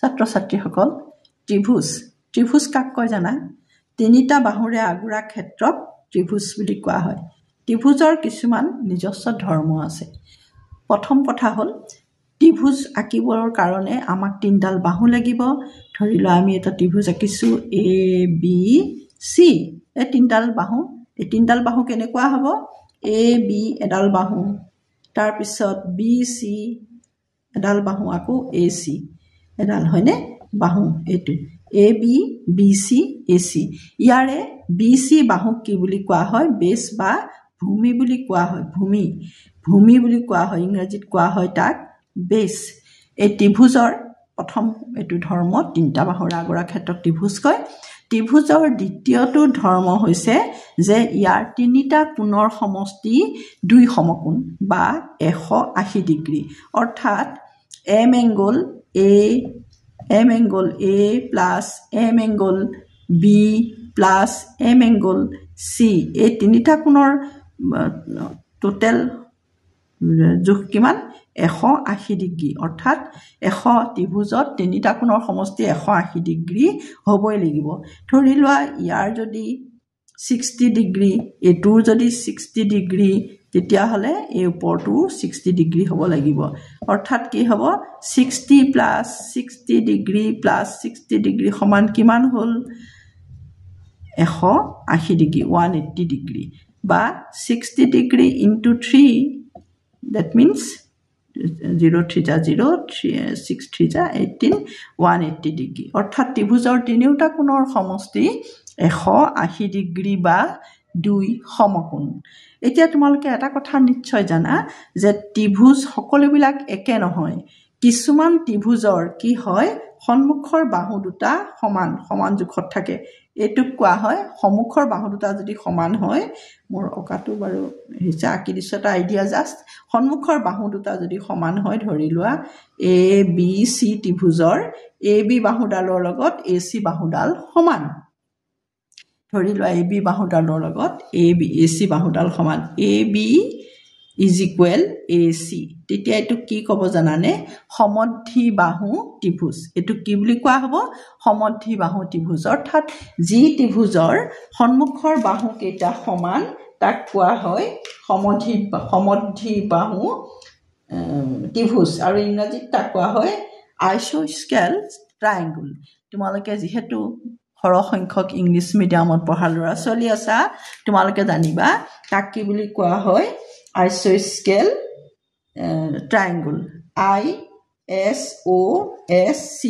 ছাত্ৰ ছাত্ৰীসকল ত্ৰিভুজ ত্ৰিভুজ কাক কয় জানা তিনিটা বাহুৰে আগুৰা ক্ষেত্ৰক ত্ৰিভুজ বুলি কোৱা হয় ত্ৰিভুজৰ কিছুমান নিজস্ব ধৰ্ম আছে প্ৰথম কথা হ'ল ত্ৰিভুজ আঁকিবৰ কাৰণে আমাক তিনডাল বাহু লাগিব ধৰি লোৱা আমি এটা ত্ৰিভুজ আঁকিছো এ বি সি এই তিনডাল বাহু কেনেকুৱা হ'ব এ বি এডাল বাহু তাৰ পিছত বি সি এডাল বাহু আকৌ এ সি এডাল হয়নে বাহু এইটো A B B C A C ইয়াৰে বি সি বাহু কি বুলি কোৱা হয় বেছ বা ভূমি বুলি কোৱা হয় ভূমি বুলি কোৱা হয় ইংৰাজীত কোৱা হয় তাক বেছ এই ত্ৰিভুজৰ প্ৰথম এইটো ধৰ্ম তিনটা বাহুৰ আগুৰা ক্ষেত্ৰক ত্ৰিভুজ কয় ত্ৰিভুজৰ দ্বিতীয়টো ধৰ্ম হৈছে যে ইয়াৰ তিনিটা কোণৰ সমষ্টি দুই সমকোণ বা 180 ডিগ্ৰী অৰ্থাৎ M angle A plus M angle B plus M angle C এই তিনিটা কোণৰ টোটেল জোখ কিমান 180 ডিগ্ৰী অৰ্থাৎ ত্ৰিভুজত তিনিটা কোণৰ সমষ্টি 180 ডিগ্ৰী হ'বই লাগিব ধৰি লোৱা ইয়াৰ যদি 60 ডিগ্ৰী এটোৰ যদি 60 ডিগ্ৰী তেতিয়া হলে এই ওপৰটো 60 ডিগ্ৰী হ'ব লাগিব অৰ্থাৎ কি হ'ব 60 plus 60 ডিগ্ৰী plus 60 ডিগ্ৰী সমান কিমান হ'ল 180 ডিগ্ৰী 180 ডিগ্ৰী বা 60 degree into 3 that means 0 3 ja 0 6 3 ja 18 180 degree অৰ্থাৎ ত্ৰিভুজৰ তিনিটা কোণৰ সমষ্টি 180 ডিগ্ৰী বা দুই সমকোণ এতিয়া তোমালোকে এটা কথা নিশ্চয় জানা যে ত্ৰিভুজ সকলোবিলাক একে নহয় কিছুমান ত্ৰিভুজৰ কি হয় সন্মুখৰ বাহু দুটা সমান জোখত থাকে এটুক কোৱা হয় সন্মুখৰ বাহু দুটা যদি সমান হয় মোৰ অকাটো বাৰু হিচা আঁকি দিছো এটা আইডিয়া জাস্ট সন্মুখৰ বাহু দুটা যদি সমান হয় ধৰি লোৱা A B C ত্ৰিভুজৰ A B বাহুডালৰ লগত এ সি বাহুডাল সমান ধৰি লোৱা এ বি বাহুডালৰ লগত এ সি বাহুডাল সমান A B is equal A C তেতিয়া এইটো কি ক'ব জানানে সমদ্বি বাহু ত্ৰিভুজ এইটো কি বুলি কোৱা হ'ব সমদ্বি বাহু ত্ৰিভুজ অৰ্থাৎ যি ত্ৰিভুজৰ সন্মুখৰ বাহু কেইটা সমান তাক কোৱা হয় সমদ্বি বাহু ত্ৰিভুজ আৰু ইংৰাজীত তাক কোৱা হয় আইচোস্কেল ট্ৰায়াঙ্গল তোমালোকে যিহেতু সৰহ সংখ্যক ইংলিছ মিডিয়ামত পঢ়া ল'ৰা ছোৱালী আছা তোমালোকে জানিবা তাক কি বুলি কোৱা হয় isosceles triangle ISOSC